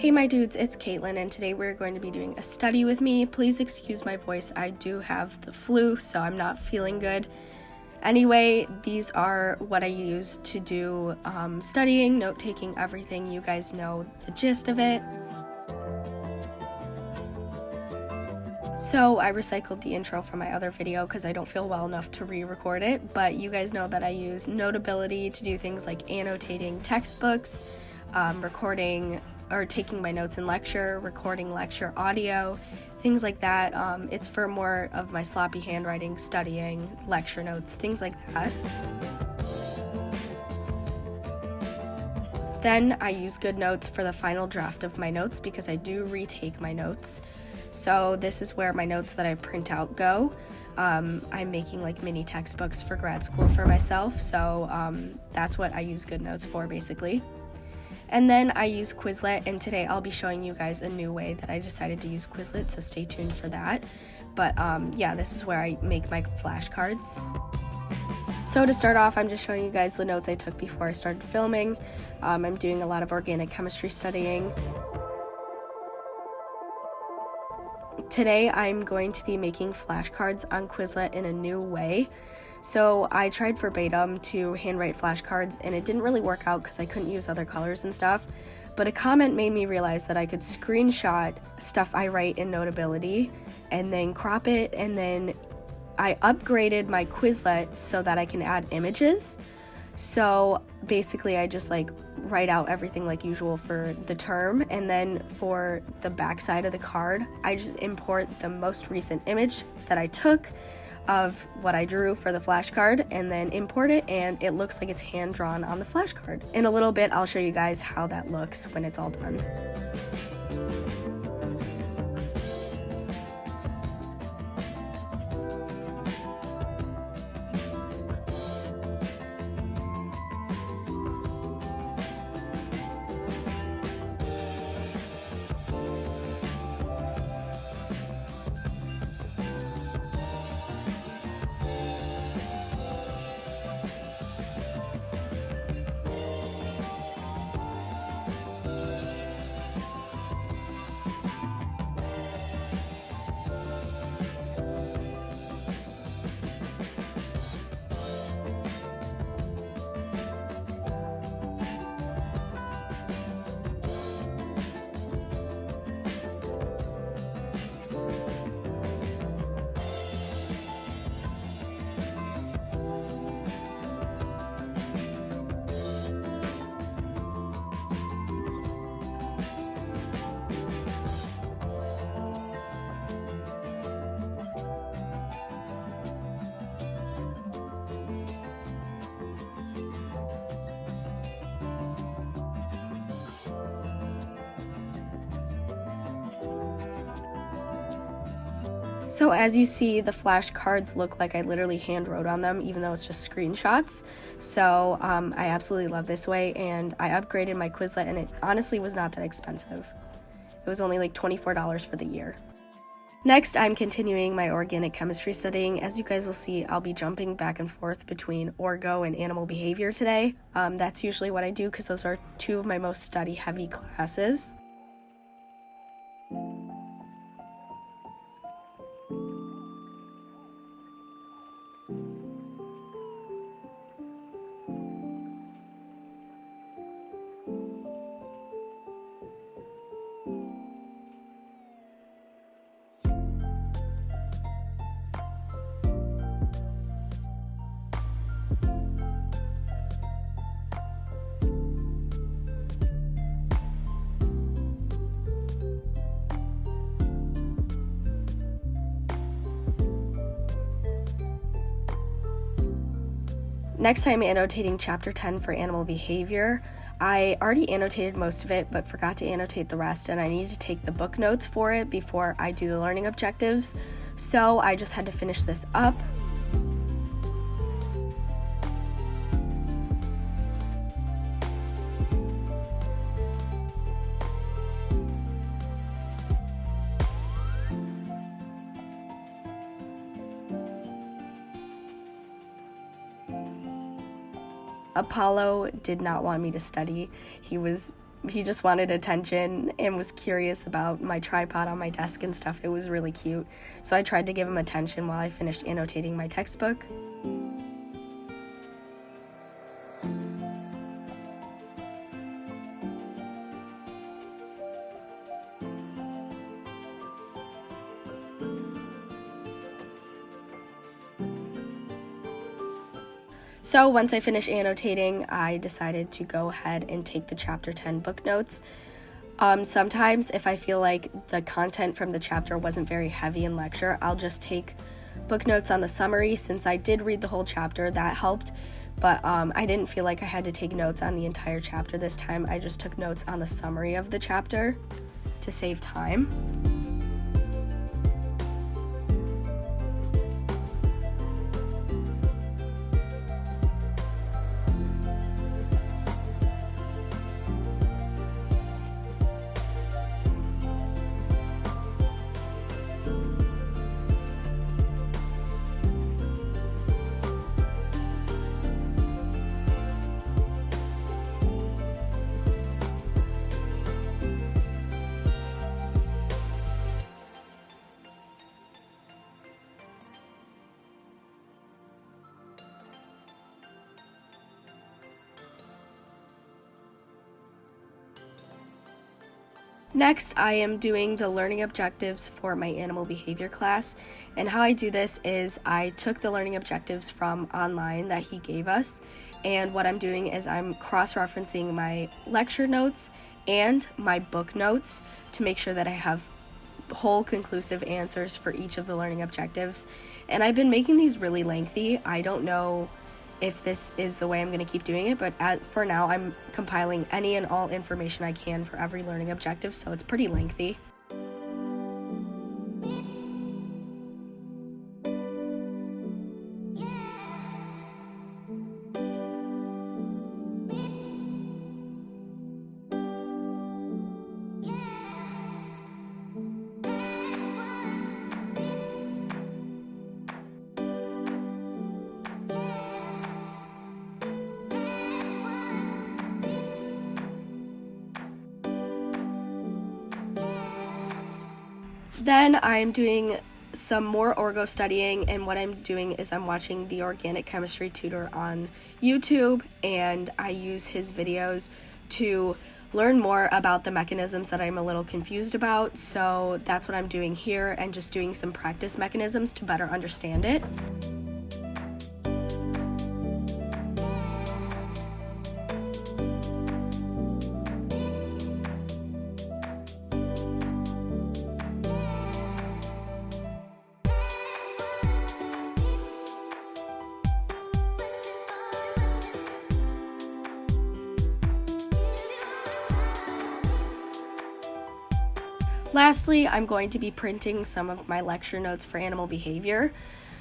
Hey my dudes, it's Caitlin, and today we're going to be doing a study with me. Please excuse my voice, I do have the flu, so I'm not feeling good. Anyway, these are what I use to do studying, note-taking, everything. You guys know the gist of it. So I recycled the intro from my other video because I don't feel well enough to re-record it, but you guys know that I use Notability to do things like annotating textbooks, recording or taking my notes in lecture, recording lecture audio, things like that. It's for more of my sloppy handwriting, studying, lecture notes, things like that. Then I use Goodnotes for the final draft of my notes because I do retake my notes. So this is where my notes that I print out go. I'm making like mini textbooks for grad school for myself, so that's what I use Goodnotes for basically. And then I use Quizlet, and today I'll be showing you guys a new way that I decided to use Quizlet, so stay tuned for that. But yeah, this is where I make my flashcards. So to start off, I'm just showing you guys the notes I took before I started filming. I'm doing a lot of organic chemistry studying. Today I'm going to be making flashcards on Quizlet in a new way. So I tried verbatim to handwrite flashcards and it didn't really work out because I couldn't use other colors and stuff. But a comment made me realize that I could screenshot stuff I write in Notability and then crop it, and then I upgraded my Quizlet so that I can add images. So basically I just like write out everything like usual for the term, and then for the back side of the card I just import the most recent image that I took of what I drew for the flashcard and then import it, and it looks like it's hand drawn on the flashcard. In a little bit I'll show you guys how that looks when it's all done. So as you see, the flashcards look like I literally hand wrote on them, even though it's just screenshots. So I absolutely love this way, and I upgraded my Quizlet, and it honestly was not that expensive. It was only like $24 for the year. Next, I'm continuing my organic chemistry studying. As you guys will see, I'll be jumping back and forth between orgo and animal behavior today. That's usually what I do because those are two of my most study-heavy classes. Next, I'm annotating chapter 10 for animal behavior. I already annotated most of it, but forgot to annotate the rest, and I need to take the book notes for it before I do the learning objectives. So I just had to finish this up. Apollo did not want me to study. He was he just wanted attention and was curious about my tripod on my desk and stuff. It was really cute. So I tried to give him attention while I finished annotating my textbook. So once I finished annotating, I decided to go ahead and take the chapter 10 book notes. Sometimes if I feel like the content from the chapter wasn't very heavy in lecture, I'll just take book notes on the summary. Since I did read the whole chapter, that helped, but I didn't feel like I had to take notes on the entire chapter this time. I just took notes on the summary of the chapter to save time. Next, I am doing the learning objectives for my animal behavior class, and how I do this is I took the learning objectives from online that he gave us, and what I'm doing is I'm cross-referencing my lecture notes and my book notes to make sure that I have whole conclusive answers for each of the learning objectives. And I've been making these really lengthy. I don't know if this is the way I'm going to keep doing it, but for now I'm compiling any and all information I can for every learning objective, so it's pretty lengthy. Then I'm doing some more orgo studying, and what I'm doing is I'm watching the organic chemistry tutor on YouTube, and I use his videos to learn more about the mechanisms that I'm a little confused about. So that's what I'm doing here, and just doing some practice mechanisms to better understand it. Lastly, I'm going to be printing some of my lecture notes for animal behavior.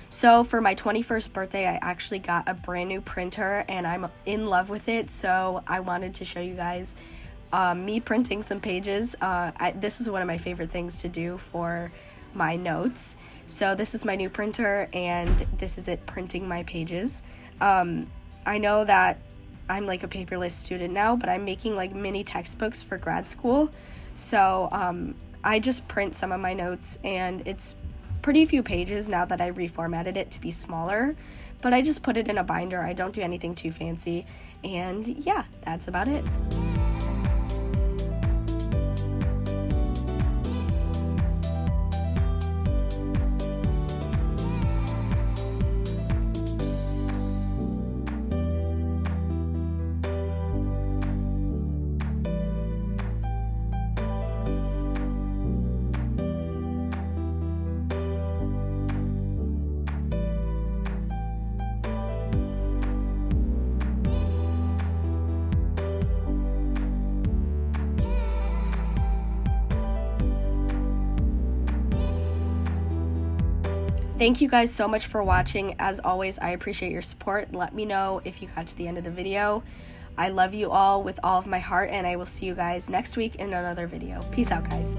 So for my 21st birthday, I actually got a brand new printer, and I'm in love with it, so I wanted to show you guys me printing some pages. This is one of my favorite things to do for my notes. So this is my new printer, and this is it printing my pages. I know that I'm like a paperless student now, but I'm making like mini textbooks for grad school. So I just print some of my notes, and it's pretty few pages now that I reformatted it to be smaller, but I just put it in a binder. I don't do anything too fancy, and yeah, that's about it. Thank you guys so much for watching. As always, I appreciate your support. Let me know if you got to the end of the video. I love you all with all of my heart, and I will see you guys next week in another video. Peace out, guys.